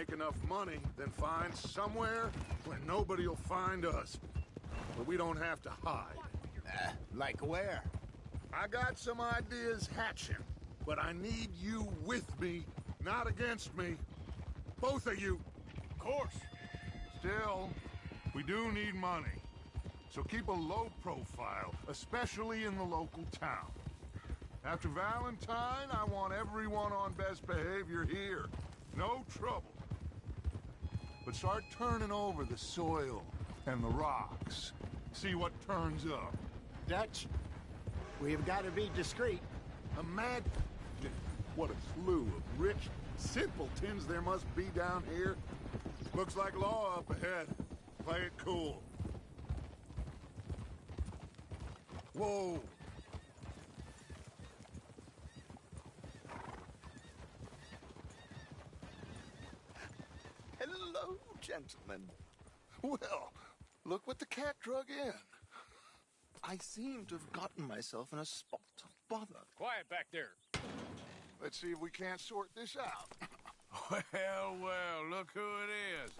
make enough money, then find somewhere where nobody will find us. But we don't have to hide. Like where? I got some ideas hatching, but I need you with me, not against me. Both of you. Of course. Still, we do need money. So keep a low profile, especially in the local town. After Valentine, I want everyone on best behavior here. No trouble. But start turning over the soil and the rocks. See what turns up. Dutch, we've got to be discreet. Imagine what a slew of rich simpletons there must be down here. Looks like law up ahead. Play it cool. Whoa. Hello, gentlemen. Well, look what the cat drug in. I seem to have gotten myself in a spot of bother. Quiet back there. Let's see if we can't sort this out. Well, well, look who it is.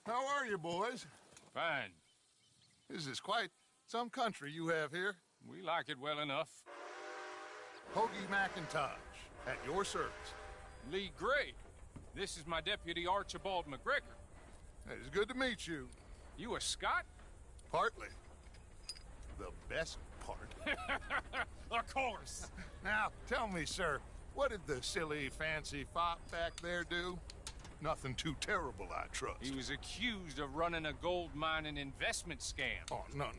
How are you, boys? Fine. This is quite some country you have here. We like it well enough. Hoagie McIntosh, at your service. Lee Gray. This is my deputy, Archibald McGregor. It's good to meet you. You a Scot? Partly. The best part. Of course. Now, tell me, sir, what did the silly, fancy fop back there do? Nothing too terrible, I trust. He was accused of running a gold mining investment scam. Oh, no.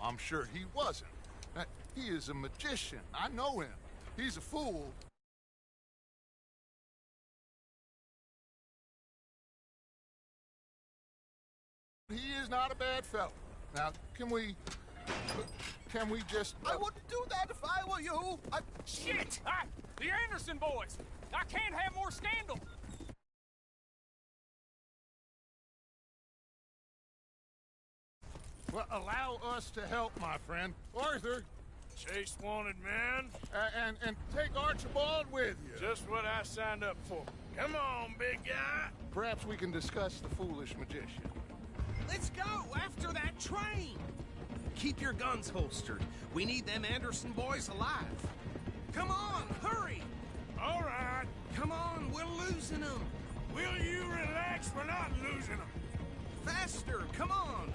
I'm sure he wasn't. He is a magician. I know him. He's a fool. He is not a bad fellow. Now, can we just... I wouldn't do that if I were you. Shit! The Anderson boys! I can't have more scandal! Well, allow us to help, my friend. Arthur, Chase wanted man. and take Archibald with you. Just what I signed up for. Come on, big guy. Perhaps we can discuss the foolish magician. Let's go after that train. Keep your guns holstered. We need them Anderson boys alive. Come on, hurry. All right. Come on, we're losing them. Will you relax? We're not losing them. Faster, come on.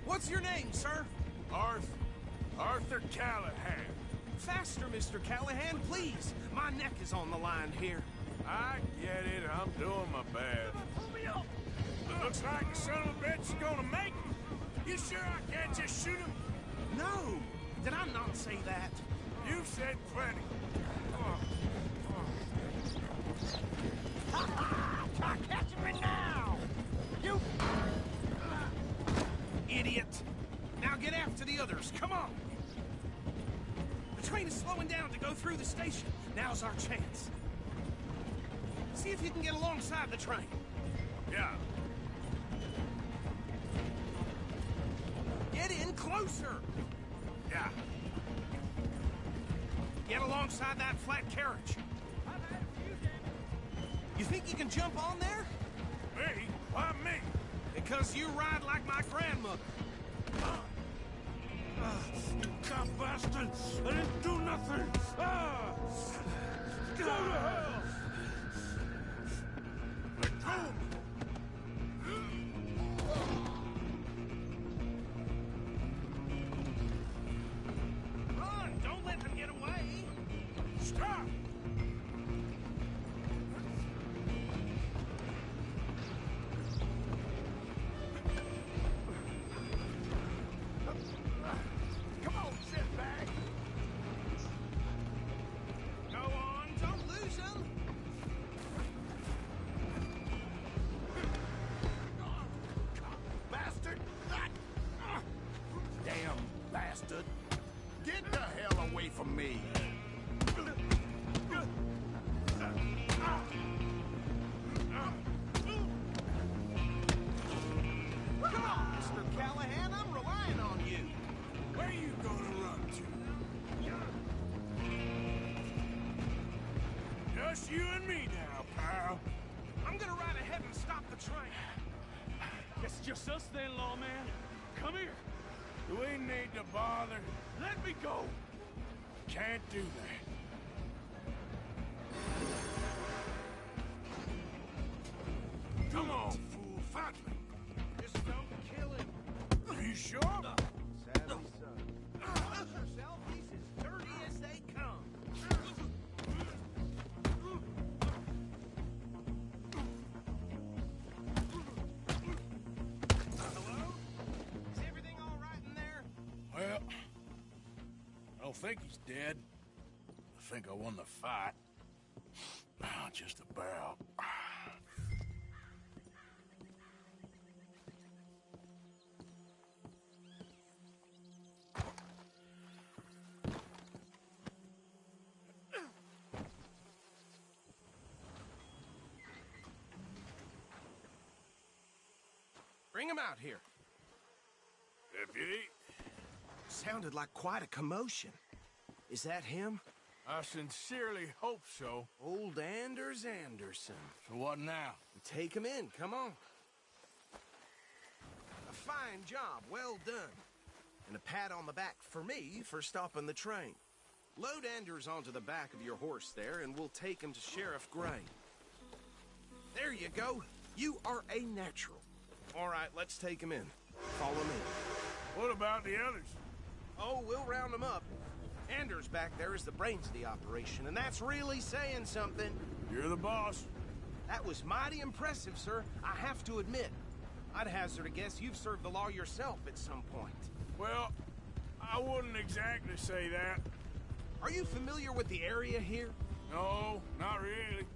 What's your name, sir? Arthur Callahan. Faster, Mr. Callahan, please. My neck is on the line here. I get it. I'm doing my best. Looks like the son of a bitch is gonna make him. You sure I can't just shoot him? No, did I not say that? You said plenty. Ha ha! Catch me now! You... Idiot! Now get after the others, come on! The train is slowing down to go through the station. Now's our chance. See if you can get alongside the train. Yeah. Get in closer! Yeah. Get alongside that flat carriage. You think you can jump on there? Me? Why me? Because you ride like my grandmother. You cop bastard! I didn't do nothing! Go to hell! Let go! Run! Don't let them get away! Stop! Come on, sit back! Go on, don't lose them! It's you and me now, pal. I'm gonna ride ahead and stop the train. Guess it's just us then, lawman. Come here. Do we need to bother? Let me go. Can't do that. Come on, fool, fight me. Just don't kill him. Are you sure? Sadly, son. Watch yourself. He's as dirty as they come. Hello? Is everything all right in there? Well, I don't think he's dead. I think I won the fight. Just about. Bring him out here. Deputy, Sounded like quite a commotion. Is that him? I sincerely hope so. Old Anders Anderson. So what now? Take him in, come on. A fine job, well done. And a pat on the back for me for stopping the train. Load Anders onto the back of your horse there, and we'll take him to Sheriff Gray. There you go. You are a natural. All right, let's take him in. Follow me. What about the others? Oh, we'll round them up. Anders back there is the brains of the operation, and that's really saying something. You're the boss. That was mighty impressive, sir. I have to admit. I'd hazard a guess you've served the law yourself at some point. Well, I wouldn't exactly say that. Are you familiar with the area here? No, not really.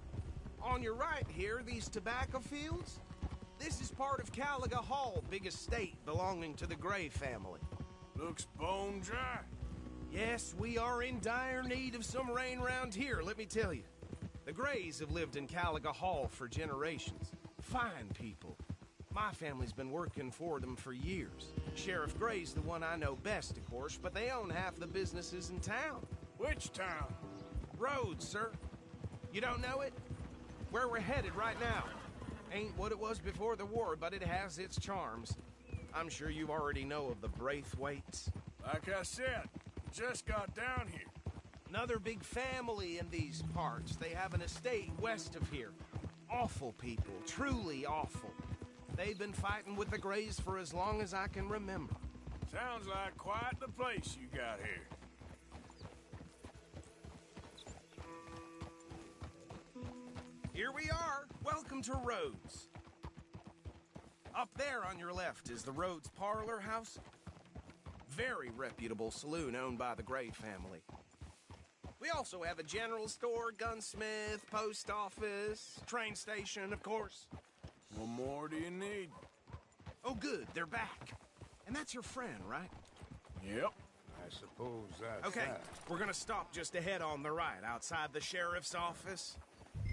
On your right here, these tobacco fields? This is part of Caliga Hall, big estate belonging to the Gray family. Looks bone dry. Yes, we are in dire need of some rain round here, let me tell you. The Grays have lived in Caliga Hall for generations. Fine people. My family's been working for them for years. Sheriff Gray's the one I know best, of course, but they own half the businesses in town. Which town? Rhodes, sir. You don't know it? Where we're headed right now. Ain't what it was before the war, but it has its charms. I'm sure you already know of the Braithwaites. Like I said, just got down here. Another big family in these parts. They have an estate west of here. Awful people, truly awful. They've been fighting with the Grays for as long as I can remember. Sounds like quite the place you got here. Here we are. Welcome to Rhodes. Up there on your left is the Rhodes Parlor House. Very reputable saloon owned by the Gray family. We also have a general store, gunsmith, post office, train station, of course. What more do you need? Oh, good, they're back. And that's your friend, right? Yep. I suppose that's Okay, that. we're gonna stop just ahead on the right, outside the sheriff's office.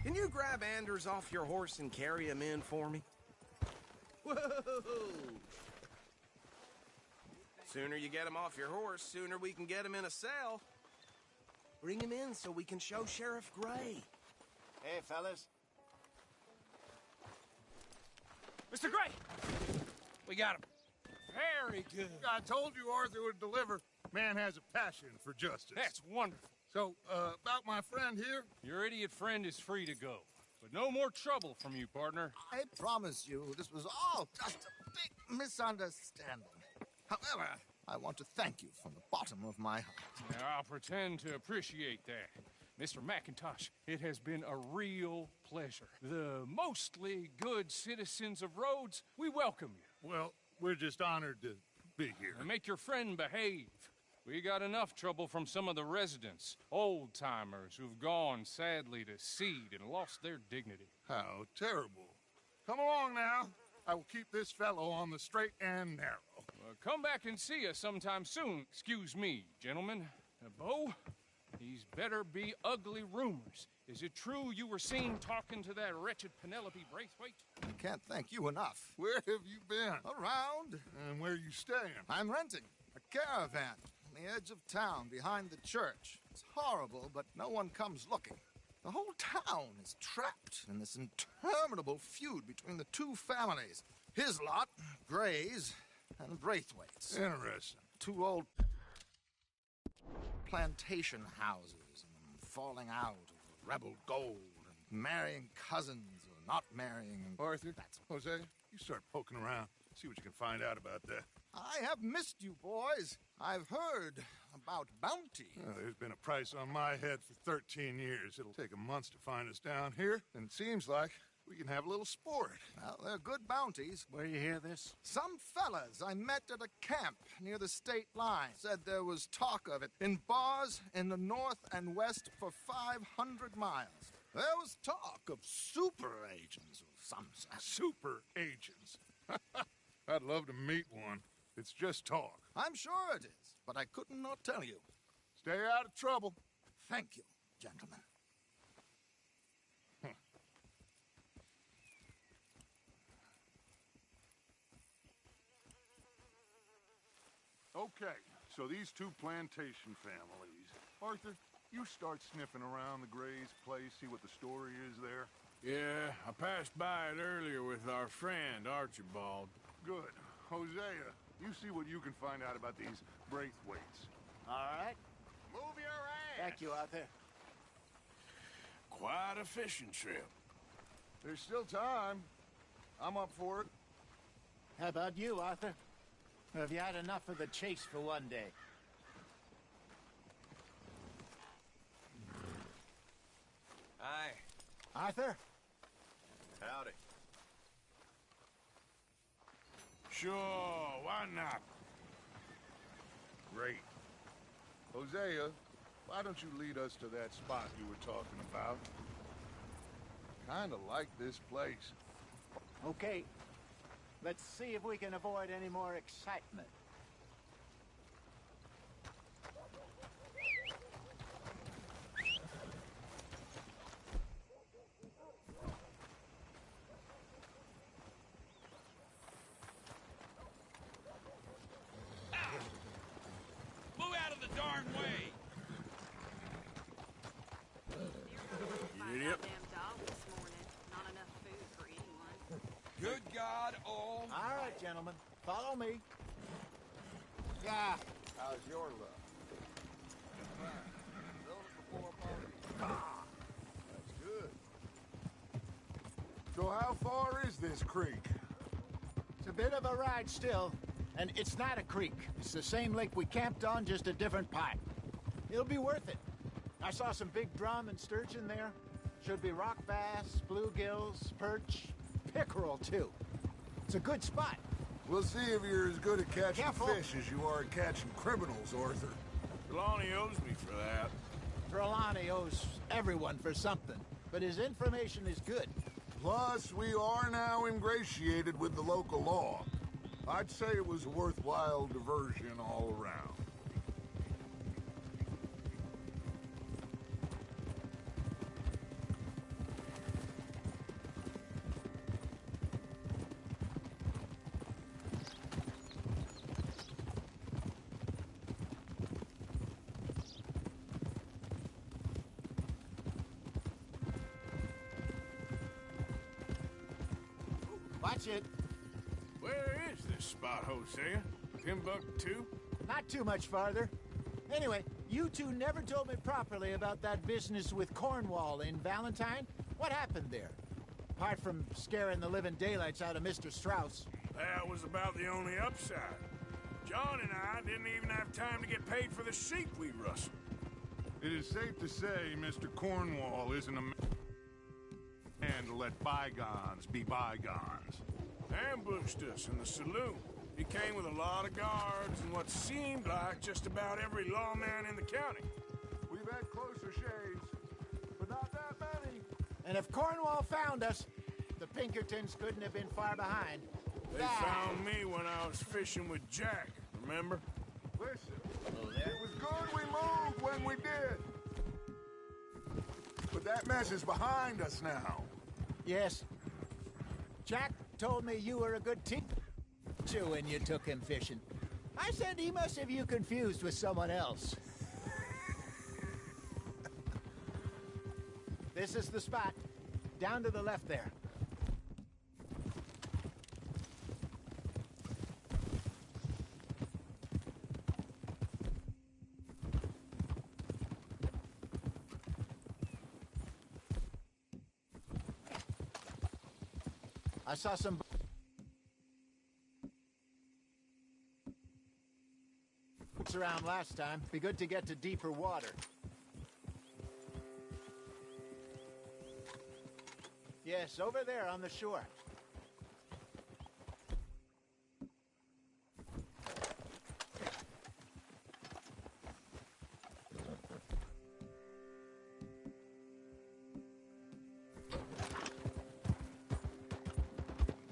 Can you grab Anders off your horse and carry him in for me? Whoa! Sooner you get him off your horse, sooner we can get him in a cell. Bring him in so we can show Sheriff Gray. Hey, fellas. Mr. Gray! We got him. Very good. I told you Arthur would deliver. Man has a passion for justice. That's wonderful. So, about my friend here? Your idiot friend is free to go. But no more trouble from you, partner. I promise you, this was all just a big misunderstanding. However, I want to thank you from the bottom of my heart. Now, I'll pretend to appreciate that. Mr. McIntosh, it has been a real pleasure. The mostly good citizens of Rhodes, we welcome you. Well, we're just honored to be here. And make your friend behave. We got enough trouble from some of the residents, old-timers who've gone, sadly, to seed and lost their dignity. How terrible. Come along now. I will keep this fellow on the straight and narrow. Come back and see us sometime soon. Excuse me, gentlemen. Bo, these better be ugly rumors. Is it true you were seen talking to that wretched Penelope Braithwaite? I can't thank you enough. Where have you been? Around, And where you staying? I'm renting a caravan on the edge of town behind the church. It's horrible, but no one comes looking. The whole town is trapped in this interminable feud between the two families. His lot, Gray's, and Braithwaite's. Interesting. Two old plantation houses and falling out over rebel gold and marrying cousins or not marrying. And Arthur, that's Jose, you start poking around. See what you can find out about that. I have missed you, boys. I've heard about bounty. There's been a price on my head for 13 years. It'll take a month to find us down here, and it seems like we can have a little sport. Well, they're good bounties. Where you hear this? Some fellas I met at a camp near the state line said there was talk of it in bars in the north and west for 500 miles. There was talk of super agents of some sort. Super agents. I'd love to meet one. It's just talk. I'm sure it is, but I could not tell you. Stay out of trouble. Thank you, gentlemen. Okay, so these two plantation families. Arthur, you start sniffing around the Gray's place, see what the story is there. Yeah, I passed by it earlier with our friend, Archibald. Good. Hosea, you see what you can find out about these Braithwaites. All right. Move your ass! Thank you, Arthur. Quite a fishing trip. There's still time. I'm up for it. How about you, Arthur? Have you had enough of the chase for one day? Hi. Arthur? Howdy. Sure, why not? Great. Hosea, why don't you lead us to that spot you were talking about? Kinda like this place. Okay. Let's see if we can avoid any more excitement. Move out of the darn way! You idiot. Damn dog this morning. Not enough food for anyone. Good God, all. All right, gentlemen. Follow me. Yeah. How's your luck? That's good. So how far is this creek? It's a bit of a ride still. And it's not a creek. It's the same lake we camped on, just a different part. It'll be worth it. I saw some big drum and sturgeon there. Should be rock bass, bluegills, perch, pickerel, too. It's a good spot. We'll see if you're as good at catching Careful. fish as you are at catching criminals, Arthur. Trelawney owes me for that. Trelawney owes everyone for something, but his information is good. Plus, we are now ingratiated with the local law. I'd say it was a worthwhile diversion all around. Watch it. Where is this spot, Hosea? Timbuktu? Not too much farther. Anyway, you two never told me properly about that business with Cornwall in Valentine. What happened there? Apart from scaring the living daylights out of Mr. Strauss. That was about the only upside. John and I didn't even have time to get paid for the sheep we rustled. It is safe to say Mr. Cornwall isn't a man to let bygones be bygones. Ambushed us in the saloon. He came with a lot of guards and what seemed like just about every lawman in the county. We've had closer shades, but not that many. And if Cornwall found us, the Pinkertons couldn't have been far behind. They found me when I was fishing with Jack, remember? Listen, it was good we moved when we did. But that mess is behind us now. Yes. Jack told me you were a good teacher when you took him fishing. I said he must have you confused with someone else. This is the spot. Down to the left there. I saw some boats around last time. Be good to get to deeper water. Yes, over there on the shore.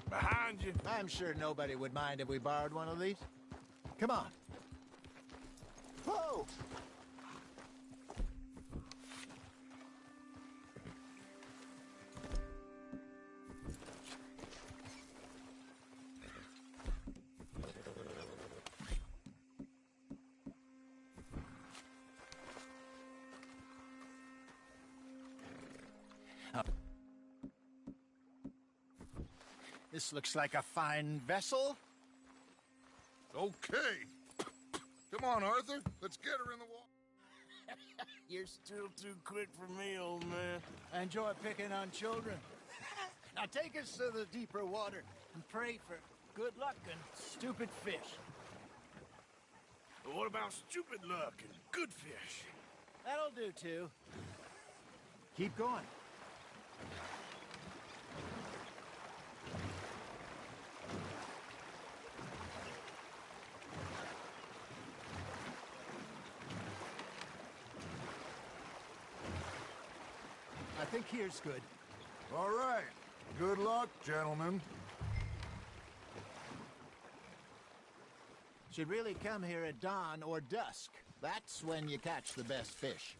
Behind you. I'm sure nobody would mind if we borrowed one of these. Come on. Whoa! This looks like a fine vessel. Okay. Come on, Arthur. Let's get her in the water. You're still too quick for me, old man. I enjoy picking on children. Now take us to the deeper water and pray for good luck and stupid fish. But what about stupid luck and good fish? That'll do, too. Keep going. I think here's good. All right. Good luck, gentlemen. Should really come here at dawn or dusk. That's when you catch the best fish.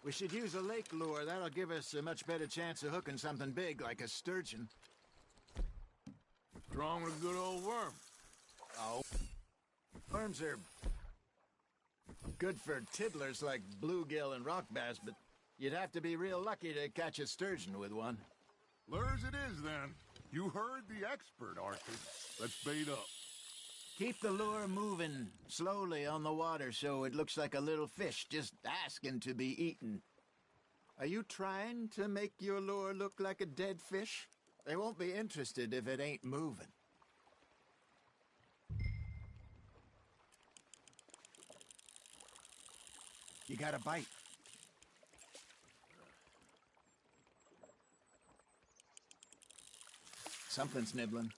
We should use a lake lure. That'll give us a much better chance of hooking something big like a sturgeon. What's wrong with a good old worm? Oh. Worms are good for tiddlers like bluegill and rock bass, but you'd have to be real lucky to catch a sturgeon with one. Lures it is, then. You heard the expert, Arthur. Let's bait up. Keep the lure moving slowly on the water so it looks like a little fish just asking to be eaten. Are you trying to make your lure look like a dead fish? They won't be interested if it ain't moving. You got a bite. Something's nibbling.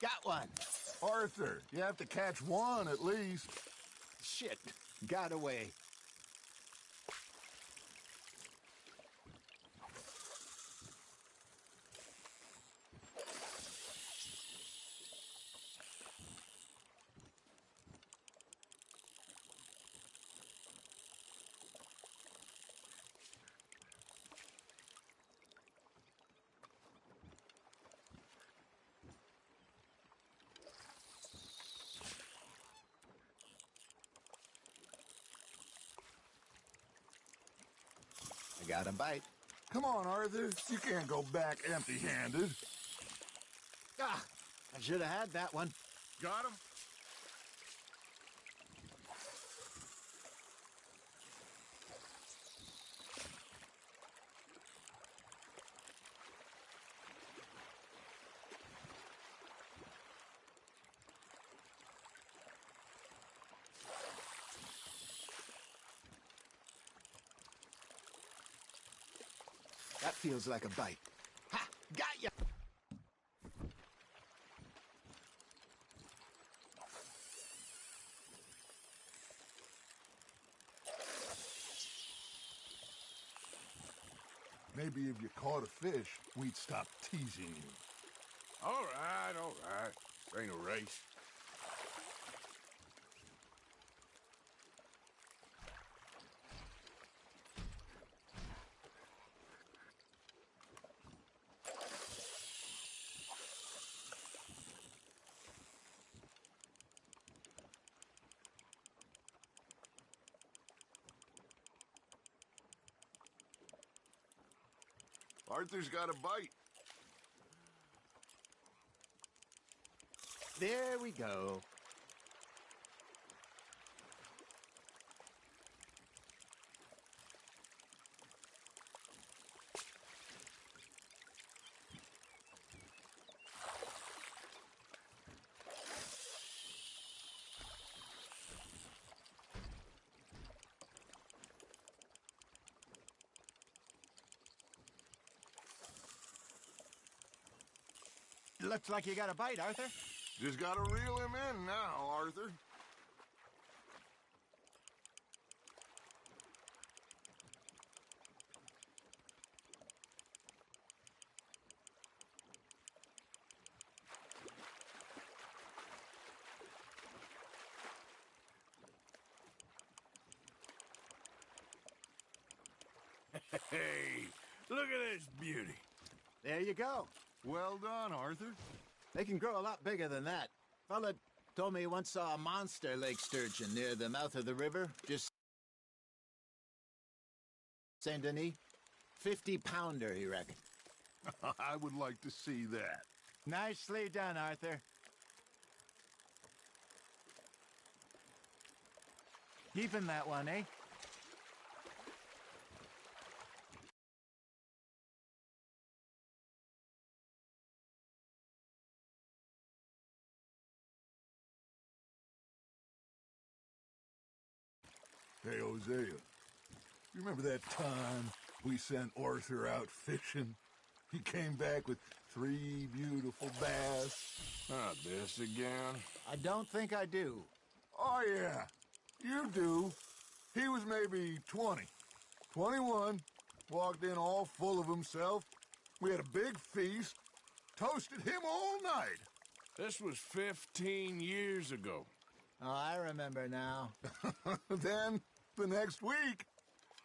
Got one. Arthur, you have to catch one at least. Shit. Got away. I got a bite. Come on, Arthur. You can't go back empty-handed. Ah, I should have had that one. Got him? That feels like a bite. Ha! Got ya! Maybe if you caught a fish, we'd stop teasing you. All right, all right. This ain't a race. Arthur's got a bite. There we go. Looks like you got a bite, Arthur. Just gotta reel him in now, Arthur. Hey, look at this beauty. There you go. Well done, Arthur. They can grow a lot bigger than that. Fella told me he once saw a monster lake sturgeon near the mouth of the river, just Saint Denis. 50-pounder, he reckoned. I would like to see that. Nicely done, Arthur. Keeping that one, eh? Hey, Hosea, you remember that time we sent Arthur out fishing? He came back with 3 beautiful bass. Not this again. I don't think I do. Oh, yeah, you do. He was maybe 20, 21, walked in all full of himself. We had a big feast, toasted him all night. This was 15 years ago. Oh, I remember now. Then, the next week,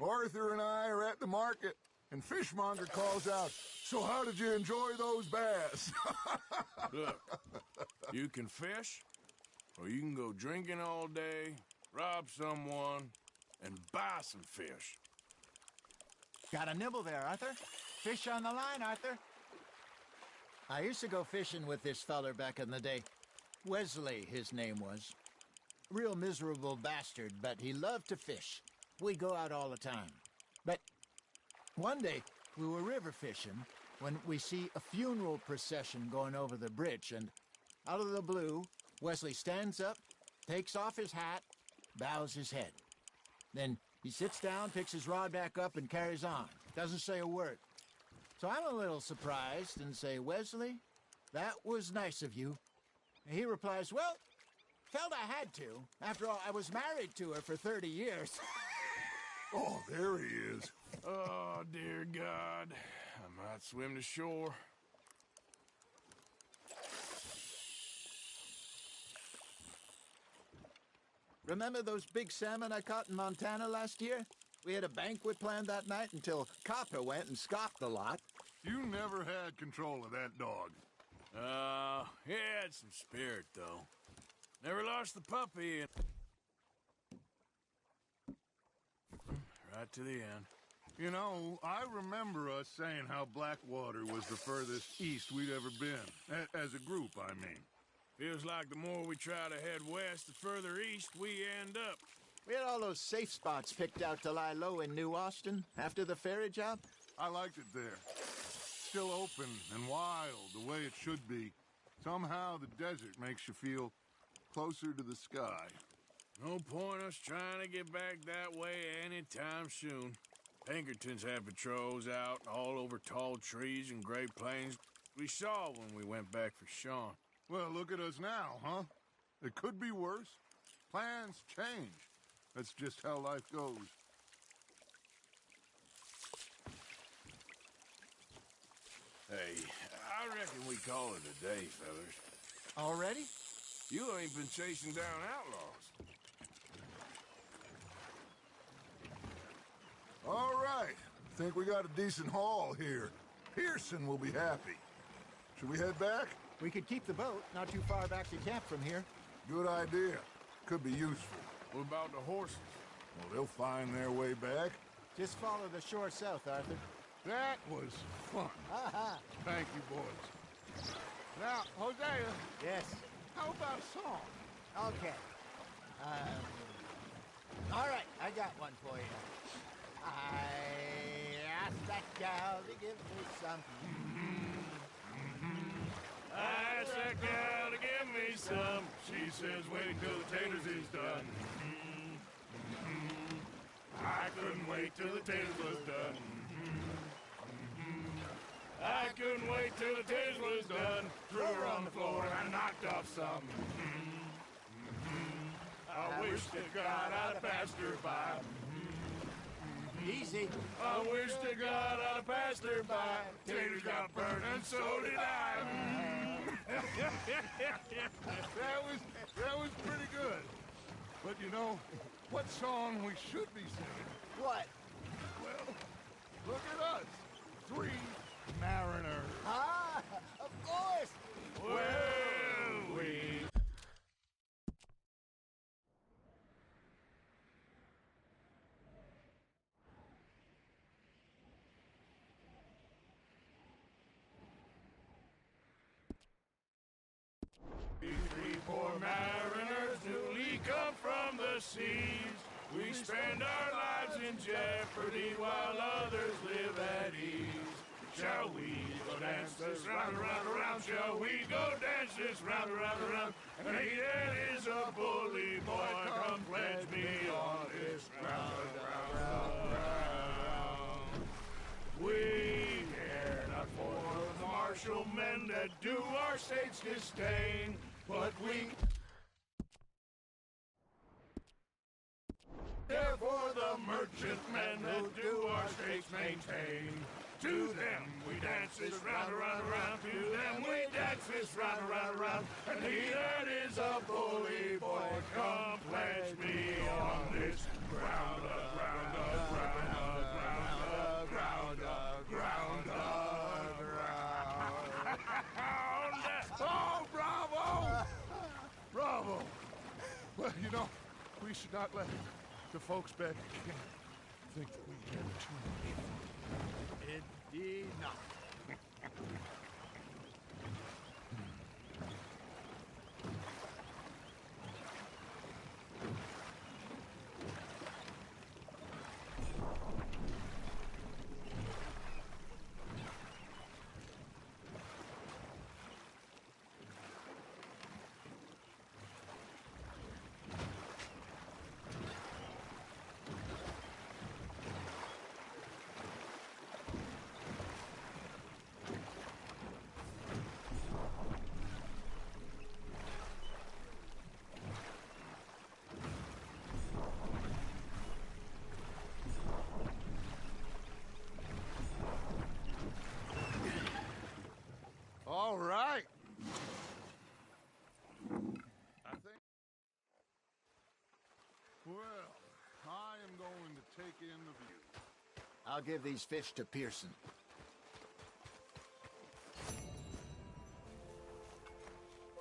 Arthur and I are at the market, and Fishmonger calls out, "So how did you enjoy those bass?" Look, you can fish, or you can go drinking all day, rob someone, and buy some fish. Got a nibble there, Arthur. Fish on the line, Arthur. I used to go fishing with this feller back in the day. Wesley, his name was. Real miserable bastard, but he loved to fish. We go out all the time. But one day, we were river fishing when we see a funeral procession going over the bridge, and out of the blue, Wesley stands up, takes off his hat, bows his head. Then he sits down, picks his rod back up, and carries on. Doesn't say a word. So I'm a little surprised and say, "Wesley, that was nice of you." And he replies, "Well, felt I had to. After all, I was married to her for 30 years. Oh, there he is. Oh, dear God. I might swim to shore. Remember those big salmon I caught in Montana last year? We had a banquet planned that night until Copper went and scoffed the lot. You never had control of that dog. He had some spirit, though. Never lost the puppy. Right to the end. You know, I remember us saying how Blackwater was the furthest east we'd ever been. As a group, I mean. Feels like the more we try to head west, the further east we end up. We had all those safe spots picked out to lie low in New Austin after the ferry job. I liked it there. Still open and wild, the way it should be. Somehow the desert makes you feel closer to the sky. No point us trying to get back that way anytime soon. Pinkertons had patrols out all over tall trees and Great Plains. We saw when we went back for Sean. Well, look at us now, huh? It could be worse. Plans change. That's just how life goes. Hey, I reckon we call it a day, fellas. Already? You ain't been chasing down outlaws. All right. Think we got a decent haul here. Pearson will be happy. Should we head back? We could keep the boat not too far back to camp from here. Good idea. Could be useful. What about the horses? Well, they'll find their way back. Just follow the shore south, Arthur. That was fun. Thank you, boys. Now, Hosea, Yes. how about a song? Okay. All right, I got one for you. I asked that gal to give me some. I asked that gal to give me some. She says, wait till the taters is done. I couldn't wait till the taters was done. I couldn't wait till the taters was done. Threw her on the floor and I knocked off some. I wish to God I'd have passed her by. Easy. I wish to God I'd have passed her by. Taters got burned and so did I. That was pretty good. But you know, what song we should be singing? What? Well, look at us. 3 mariners. Ah, of course. Well, we... Three poor mariners newly come from the seas. We spend our lives in jeopardy while others live at ease. Shall we go dance this round, around, around? Shall we go dance this round, around, around? And he that is a bully boy, come pledge me on this round, round, round. We care not for the martial men that do our state's disdain, but we care for the merchant men that do our states maintain. To them we dance this round, around, around. To them we dance this round, around, around. And he that is a bully boy, come pledge me on this ground, ground, ground, ground, ground, ground, ground. Oh, bravo! Bravo! Well, you know, we should not let the folks back again think that we have too much fun. Indeed not. All right. I think. Well, I am going to take in the view. I'll give these fish to Pearson.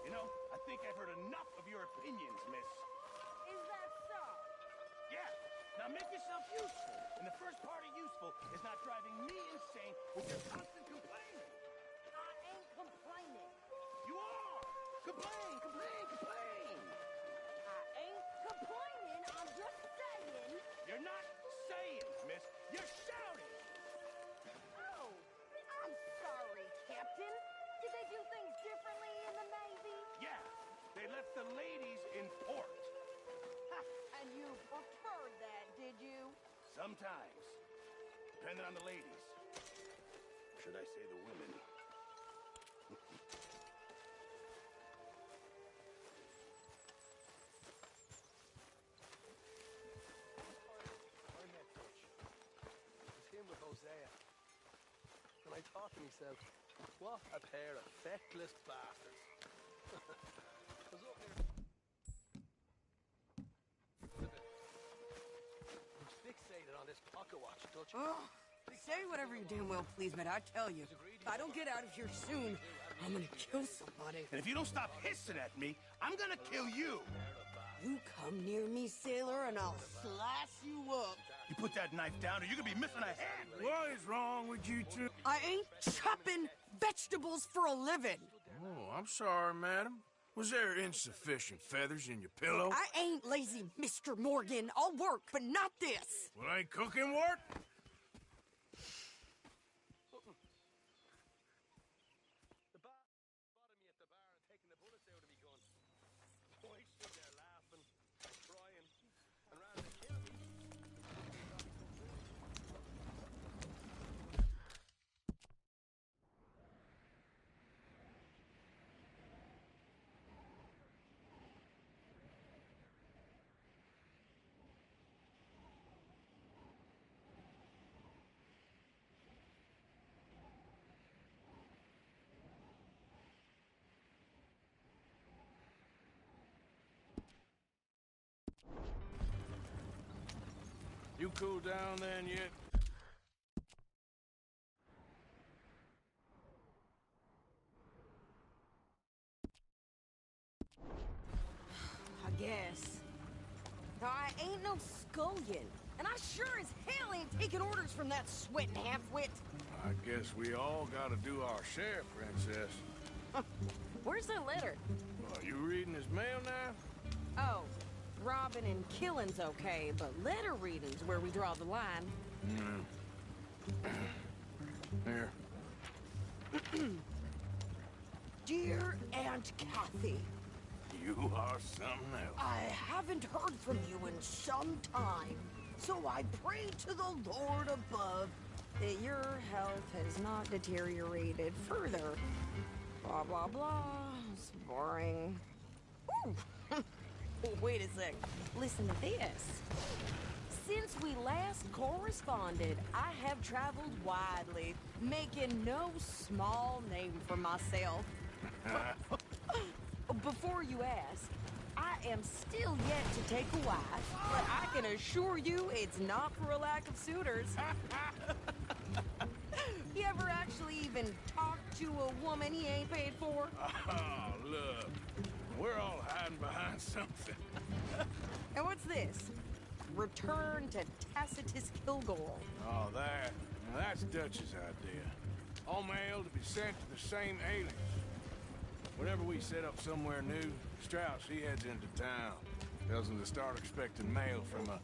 You know, I think I've heard enough of your opinions, miss. Is that so? Yeah. Now make yourself useful. And the first part of useful is not driving me insane with your constant complaining. I ain't complaining. You are! Complain, complain, complain! I ain't complaining. I'm just saying. You're not saying, miss. You're shouting! Oh, I'm sorry, Captain. Did they do things differently in the Navy? Yeah, they left the ladies in port. Ha, and you preferred that, did you? Sometimes. Depending on the ladies. Or should I say the women? I'm head coach. It's him with Hosea. And I thought to myself, what a pair of feckless bastards. I was up there. I'm fixated on this pocket watch, Dutch. Oh, say whatever you damn well please, but I tell you, if I don't get out of here soon, I'm gonna kill somebody. And if you don't stop hissing at me, I'm gonna kill you. You come near me, sailor, and I'll slice you up. You put that knife down or you could be missing a hand. What is wrong with you two? I ain't chopping vegetables for a living. Oh, I'm sorry, madam. Was there insufficient feathers in your pillow? I ain't lazy, Mr. Morgan. I'll work, but not this. Well, ain't cooking work? The bar spotted me at the bar and taking the bullets out of me gun. Oh, I stood there laughing, crying, and ran to kill me. You cool down then yet? I guess. Now, I ain't no scullion, and I sure as hell ain't taking orders from that sweating half-wit. I guess we all gotta do our share, Princess. Where's that letter? Are you reading his mail now? Oh, robbing and killing's okay, but letter reading's where we draw the line. Here. Dear Aunt Kathy, You are something else. I haven't heard from you in some time, so I pray to the Lord above that your health has not deteriorated further. Blah, blah, blah. It's boring. Ooh. Wait a sec. Listen to this. Since we last corresponded, I have traveled widely, making no small name for myself. Before you ask, I am still yet to take a wife, but I can assure you it's not for a lack of suitors. You ever actually even talked to a woman he ain't paid for? Oh, look. We're all hiding behind something. And what's this? Return to Tacitus Kilgore. Oh, that. Now, that's Dutch's idea. All mail to be sent to the same alias. Whenever we set up somewhere new, Strauss, he heads into town. Tells them to start expecting mail from a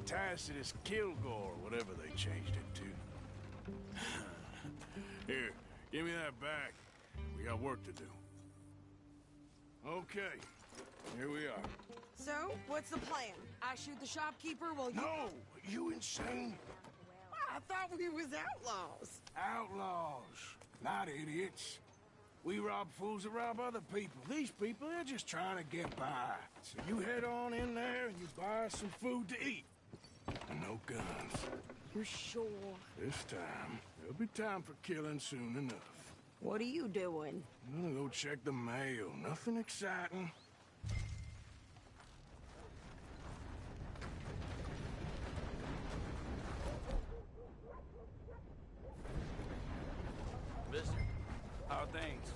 Tacitus Kilgore, whatever they changed it to. Here, give me that back. We got work to do. Okay, here we are. So, what's the plan? I shoot the shopkeeper while you... No! You insane? I thought we was outlaws. Outlaws, not idiots. We rob fools that rob other people. These people, they're just trying to get by. So you head on in there and you buy some food to eat. And no guns. You're sure? This time, there'll be time for killing soon enough. What are you doing? I'm gonna go check the mail. Nothing exciting. Mister, how are things?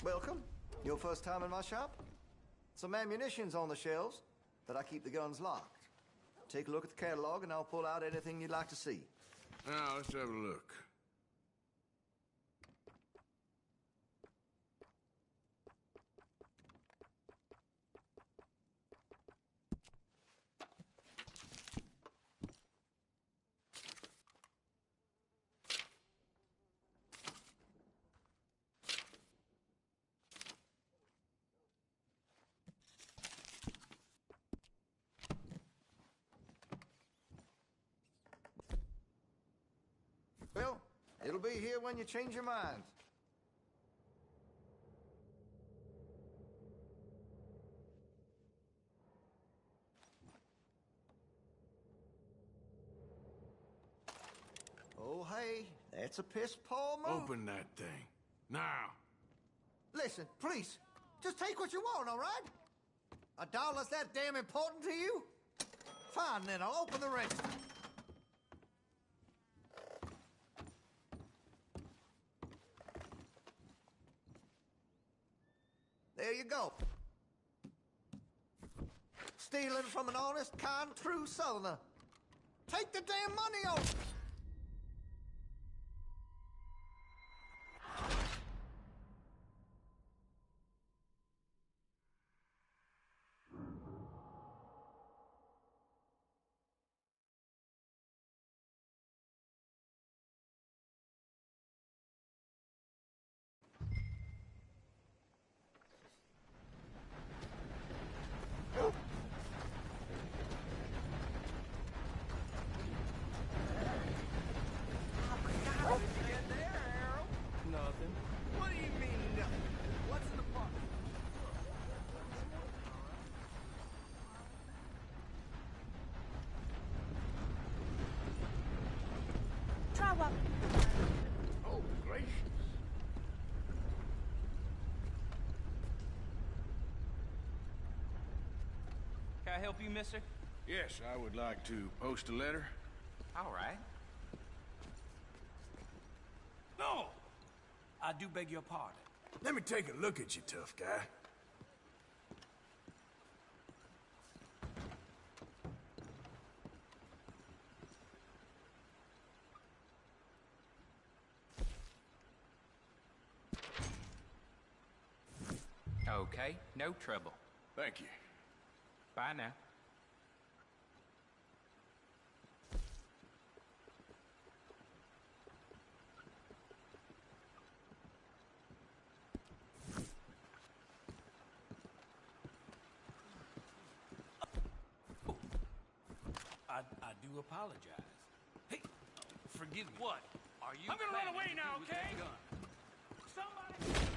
Welcome. Your first time in my shop? Some ammunition's on the shelves, but I keep the guns locked. Take a look at the catalog and I'll pull out anything you'd like to see. Now, let's have a look. Well, it'll be here when you change your mind. Oh, hey, that's a piss-poor move. Open that thing. Now. Listen, please, just take what you want, all right? A dollar's that damn important to you? Fine, then, I'll open the rest. go. Stealing from an honest, kind, true Southerner. Take the damn money off. Nothing. What do you mean, nothing? What's in the park? Try what? Oh, gracious. Can I help you, mister? Yes, I would like to post a letter. All right. No! I do beg your pardon. Let me take a look at you, tough guy. Okay, no trouble. Thank you. Bye now. I do apologize. Hey, forgive me. What? Are you? I'm gonna run away now, okay? Somebody.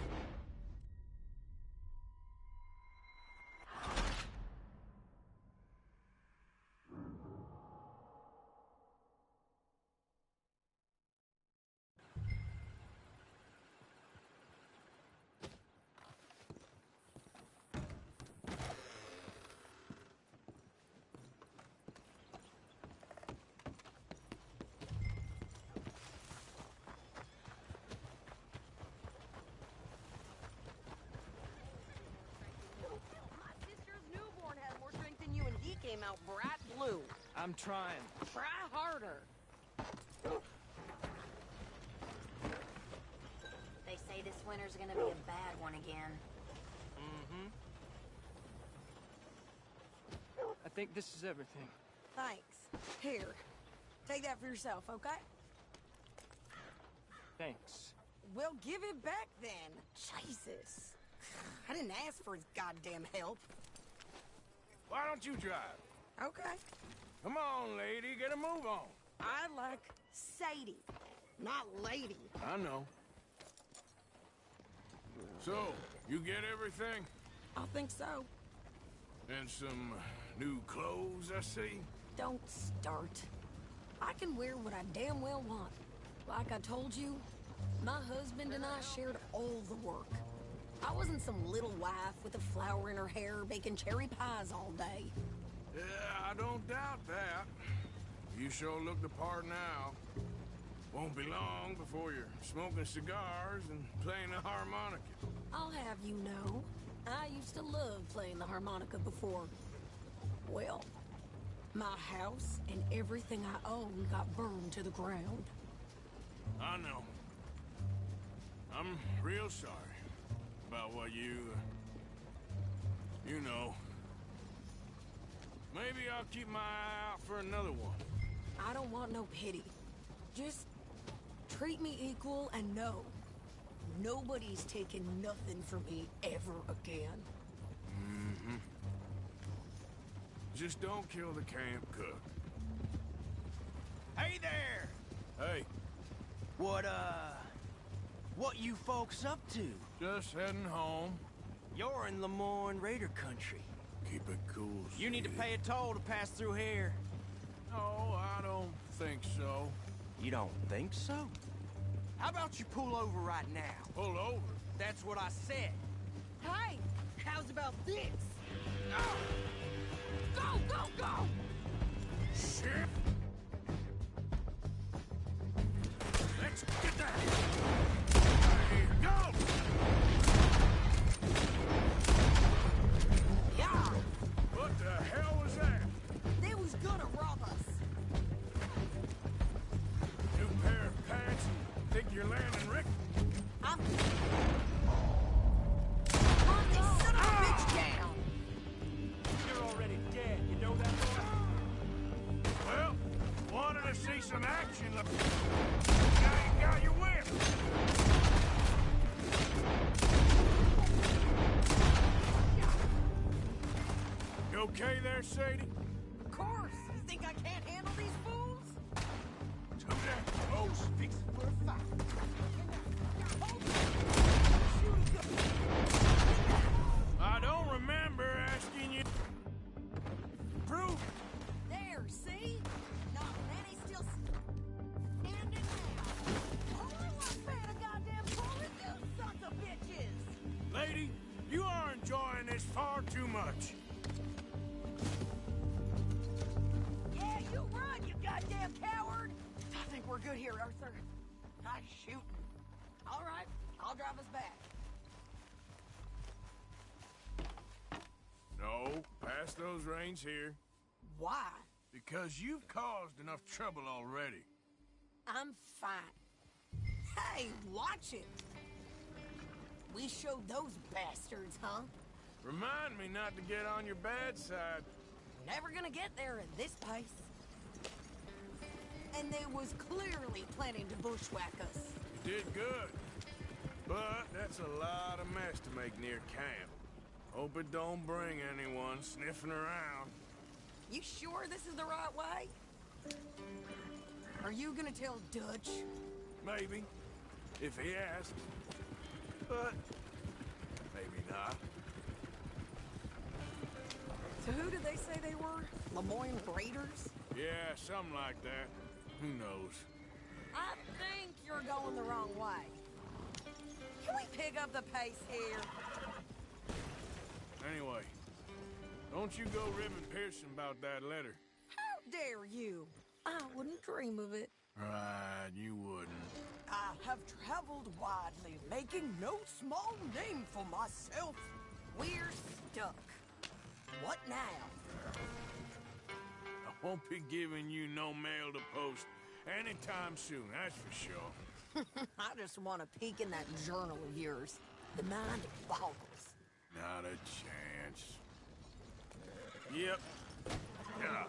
My sister's newborn has more strength than you, and he came out bright blue. I'm trying. Try harder. They say this winter's gonna be a bad one again. Mm-hmm. I think this is everything. Thanks. Here, take that for yourself, okay? Thanks. Well, give it back then. Jesus. I didn't ask for his goddamn help. Why don't you drive? Okay. Come on, lady, get a move on. I like Sadie, not lady. I know. So, you get everything? I think so. And some new clothes, I see? Don't start. I can wear what I damn well want. Like I told you, my husband and I shared all the work. I wasn't some little wife with a flower in her hair baking cherry pies all day. Yeah, I don't doubt that. You sure look the part now. Won't be long before you're smoking cigars and playing the harmonica. I'll have you know, I used to love playing the harmonica before. Well, my house and everything I own got burned to the ground. I know. I'm real sorry about what you know. Maybe I'll keep my eye out for another one. I don't want no pity. Just treat me equal and know nobody's taking nothing from me ever again. Mm-hmm. Just don't kill the camp cook. Hey there! Hey, What you folks up to? just heading home. You're in Lemoyne Raider country. Keep it cool, You need to sweetie. pay a toll to pass through here. No, I don't think so. You don't think so? How about you pull over right now? Pull over? That's what I said. Hey, how's about this? Go! Go, go, go! Shit! Let's get that! Go! see some action. Now you got your whip. You okay there, Sadie? Of course. You think I can't handle these fools? Who that? Oh, Fix it for a fight. I don't remember asking you. Proof. There, see? Not many still standing now. All I want fan of goddamn police, you sons of bitches! Lady, you are enjoying this far too much. Yeah, you run, you goddamn coward! I think we're good here, Arthur. Nice shooting. All right, I'll drive us back. No, pass those reins here. Why? Because you've caused enough trouble already. I'm fine. Hey, watch it! We showed those bastards, huh? Remind me not to get on your bad side. Never gonna get there at this pace. And they was clearly planning to bushwhack us. You did good. But that's a lot of mess to make near camp. Hope it don't bring anyone sniffing around. You sure this is the right way? Are you gonna tell Dutch? Maybe, if he asks. But maybe not. So who did they say they were? Lemoyne Raiders? Yeah, something like that. Who knows? I think you're going the wrong way. Can we pick up the pace here? Anyway, don't you go ribbing Pearson about that letter. How dare you? I wouldn't dream of it. Right, you wouldn't. I have traveled widely, making no small name for myself. We're stuck. What now? I won't be giving you no mail to post anytime soon, that's for sure. I just want to peek in that journal of yours. The mind boggles. Not a chance. Yep. Yeah.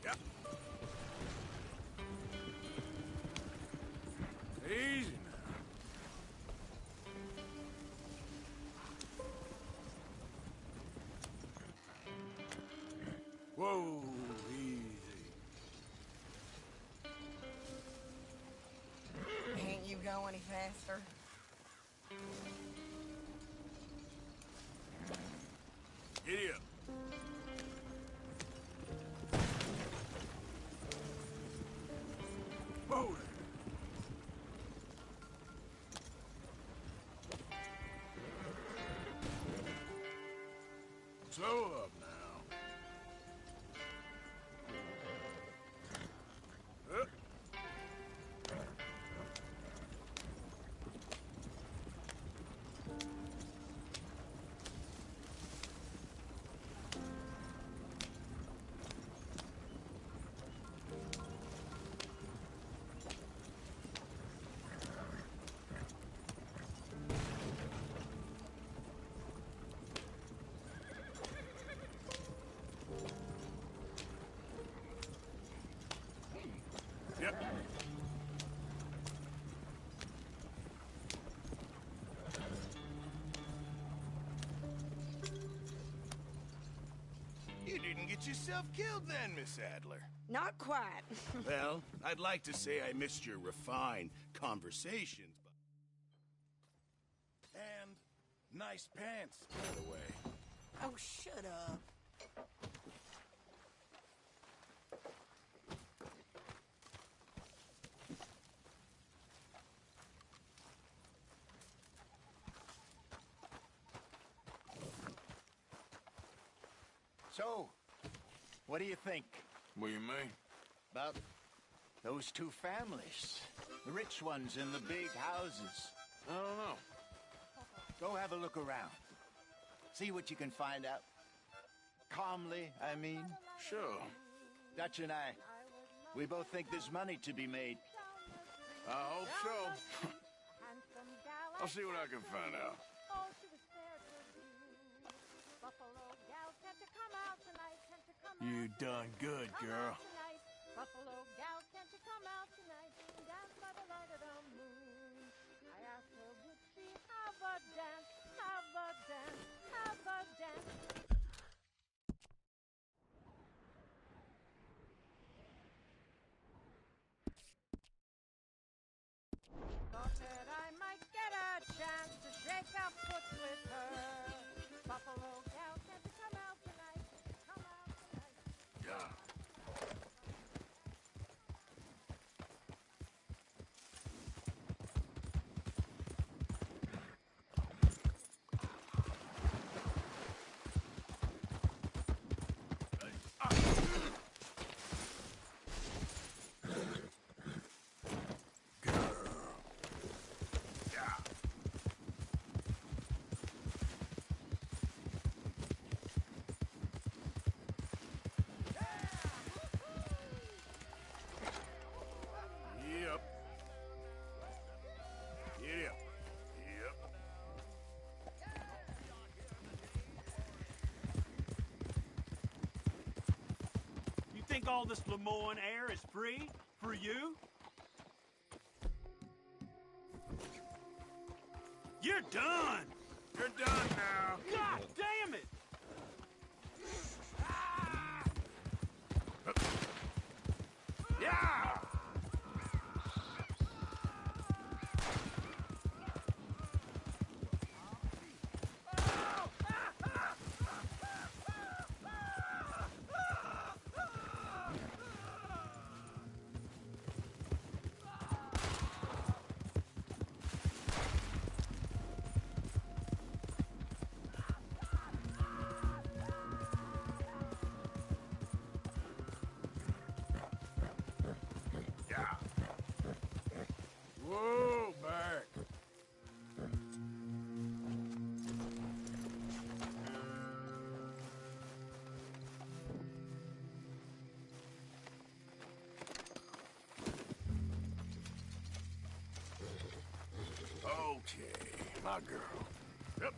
Yep. Easy now. Whoa, easy. Can't you go any faster? Giddy up. Whoa there. Slow up now. Up. Yep. You didn't get yourself killed then, Miss Adler. Not quite. Well, I'd like to say I missed your refined conversations, but... And nice pants, by the way. Oh, shut up. So, what do you think What do you mean? about those two families? The rich ones in the big houses. I don't know. Go have a look around. See what you can find out. Calmly, I mean. Sure. Dutch and I, We both think there's money to be made. I hope so. I'll see what I can find out. Oh, she was fair to view. Buffalo gal, can't you come out tonight? Can't you come You out done good, Come girl. out tonight. Buffalo gal, can't you come out tonight and dance by the light of the moon? I asked her, would she have a dance, have a dance, have a dance? Thought that I might get a chance to shake a foot with her. Buffalo gal, can't you come out tonight? Come out tonight. Yeah. Yep. Yep. Yep. You think all this Lemoyne air is free for you? You're done! You're done now. God damn it! Yeah! Yeah. Whoa, back. Okay, my girl. Yep.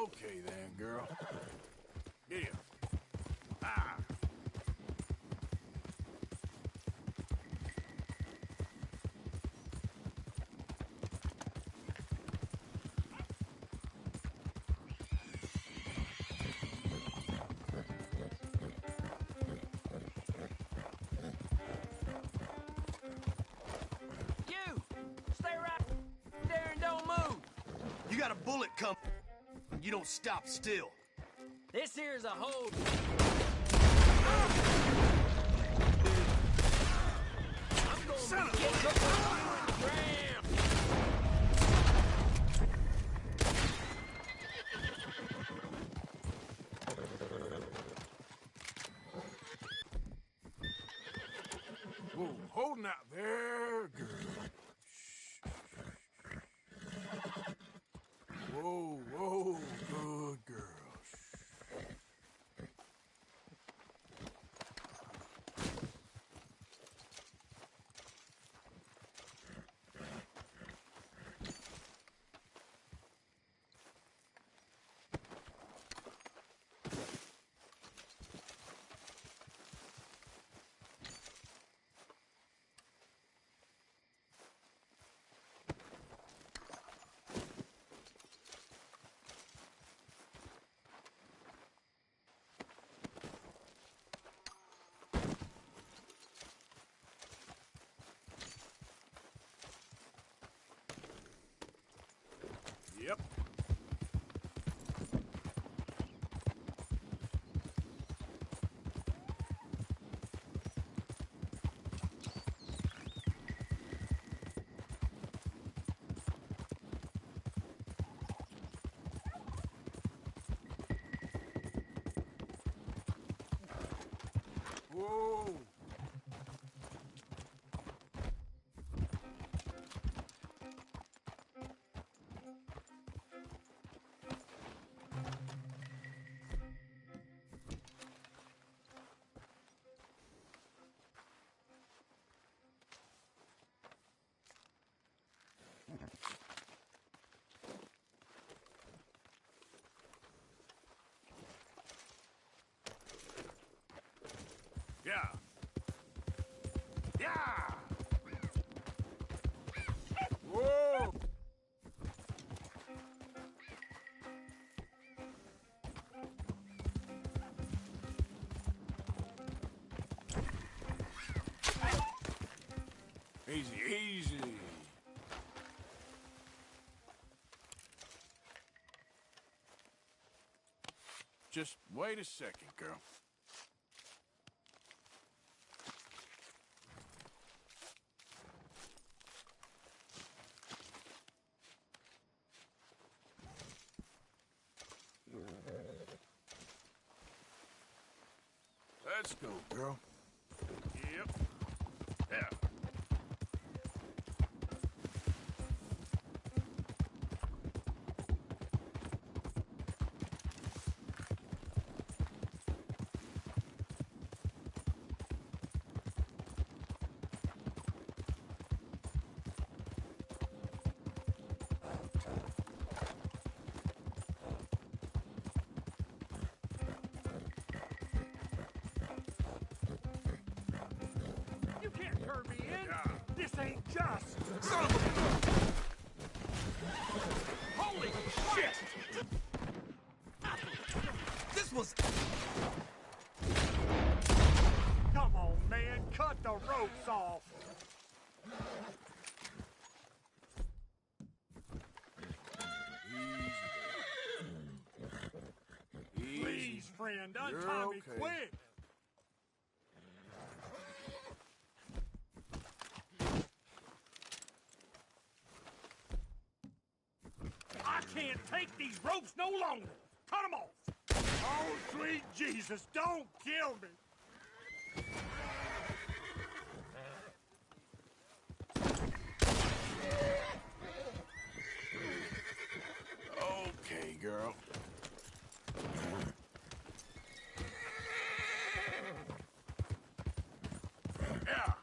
Okay then, girl. Here. Ah! You! Stay right there and don't move! You got a bullet coming. You don't stop still. This here's a hold. I'm going Son to of get a- Graham! Whoa, holding out there, girl. Whoa, whoa, good girl. Yep. Whoa. Yeah. Yeah. Whoa. Easy, easy. Just wait a second, girl. Let's go, girl. Yep. Yeah. You can't turn me in. This ain't just. Son of a... Holy shit! This was... Come on, man. Cut the ropes off. Easy. Please, friend, You're untie me okay. quick. I can't take these ropes no longer. Cut them off. Oh, sweet Jesus, don't kill me. Okay, girl. Yeah.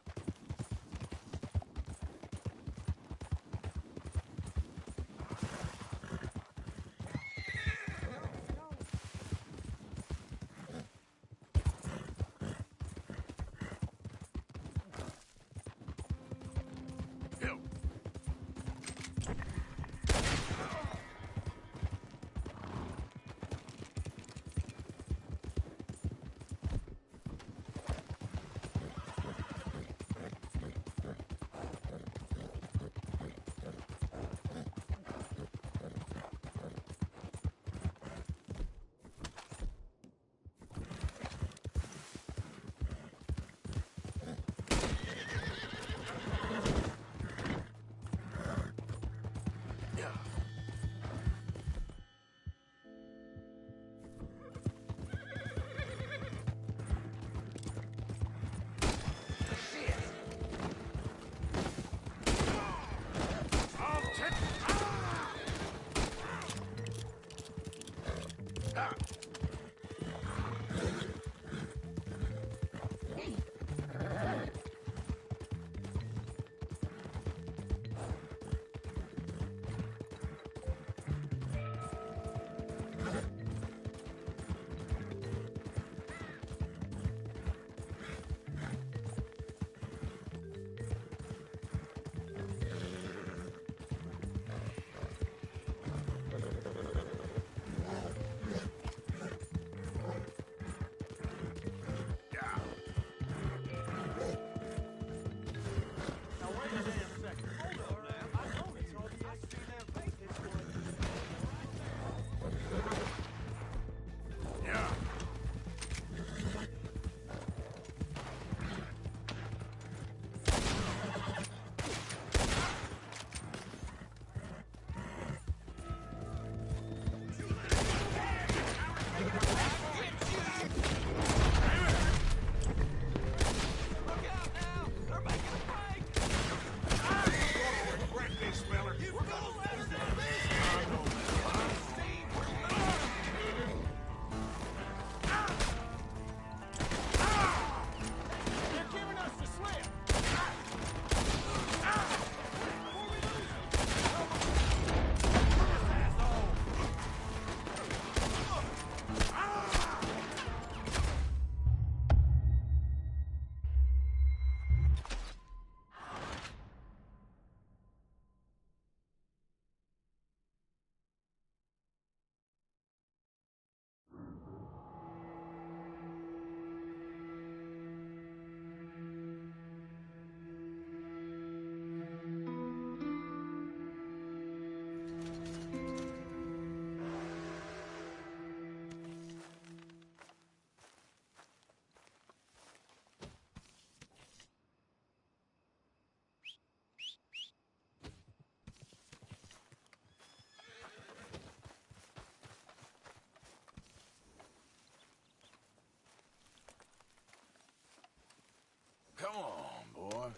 Come on, boy.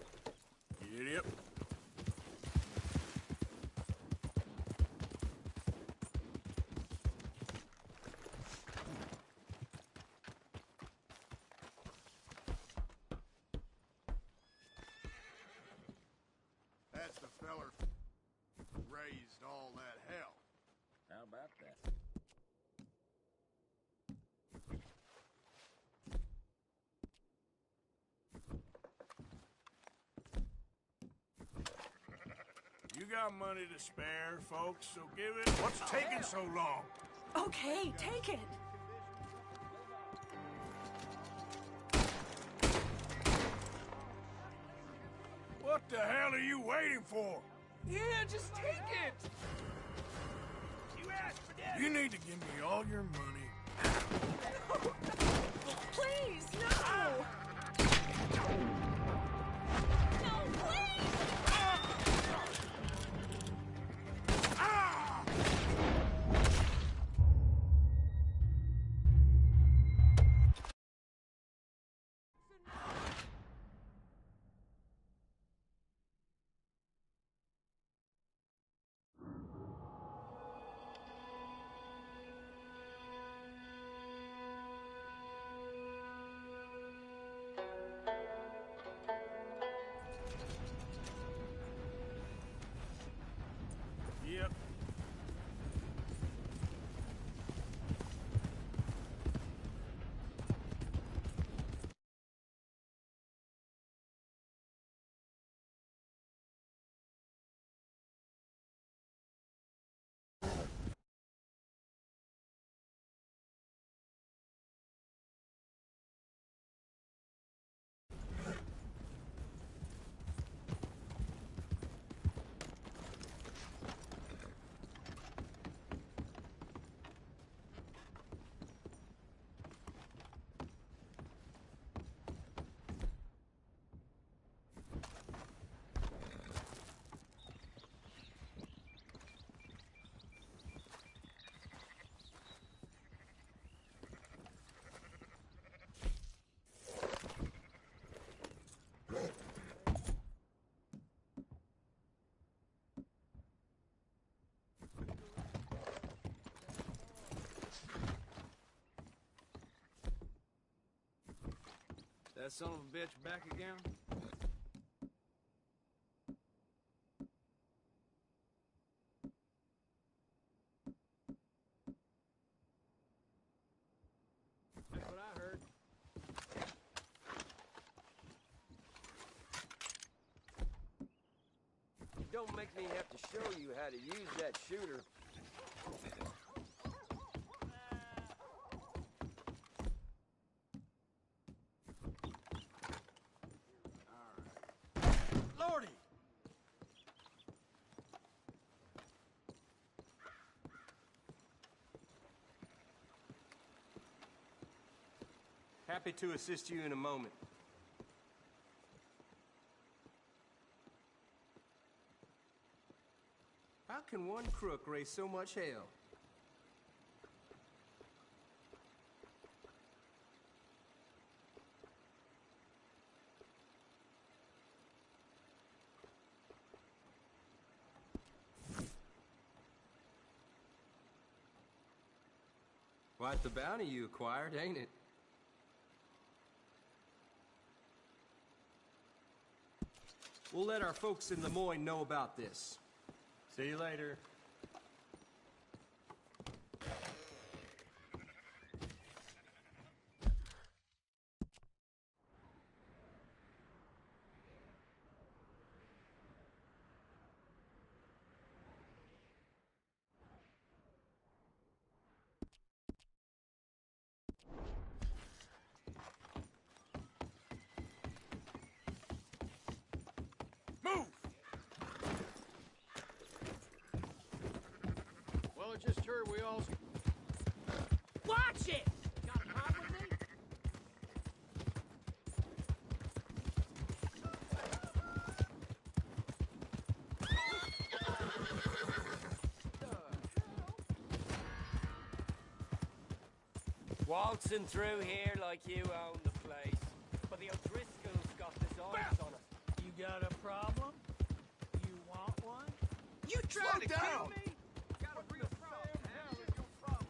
Get up. That's the feller who raised all that hell. How about that? You got money to spare, folks, so give it. What's taking so long? Okay, take it. What the hell are you waiting for? Yeah, just take it. You asked for that. You need to give me all your money. Please, no! No, please! That son of a bitch back again? That's what I heard. Don't make me have to show you how to use that shooter. Lordy! Happy to assist you in a moment. How can one crook raise so much hell? Quite the bounty you acquired, ain't it? We'll let our folks in Lemoyne know about this. See you later. Move! Well, I just heard we all... Watch it! Got a problem with me? Waltzing through here like you own the place. But the O'Driscolls got designs on it. You got a problem? You want one? You trying to down. kill me? Got a real problem. hell is your problem?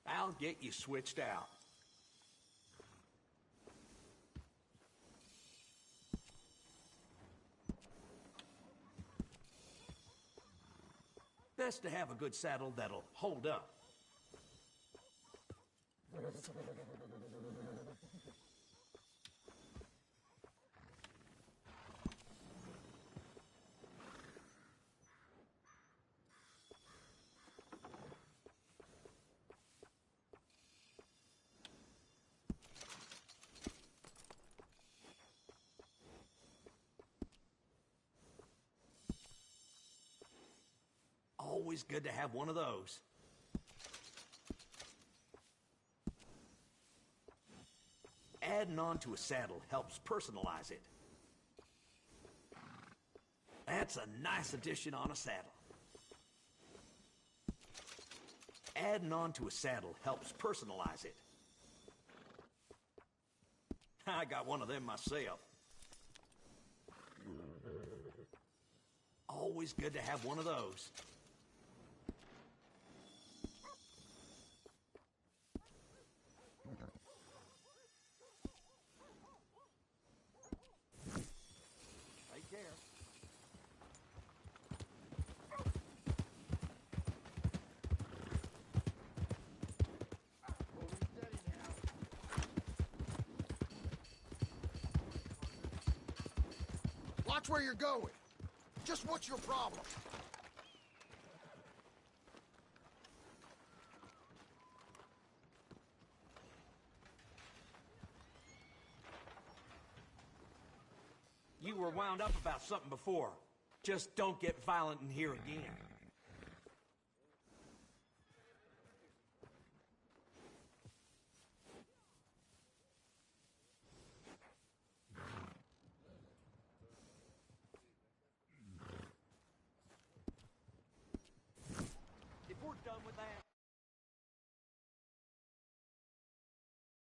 I'll get you switched out. Best to have a good saddle that'll hold up. Always good to have one of those. Adding on to a saddle helps personalize it. That's a nice addition on a saddle. Adding on to a saddle helps personalize it. I got one of them myself. Always good to have one of those. Take care. Watch where you're going. Just what's your problem? You were wound up about something before. Just don't get violent in here again.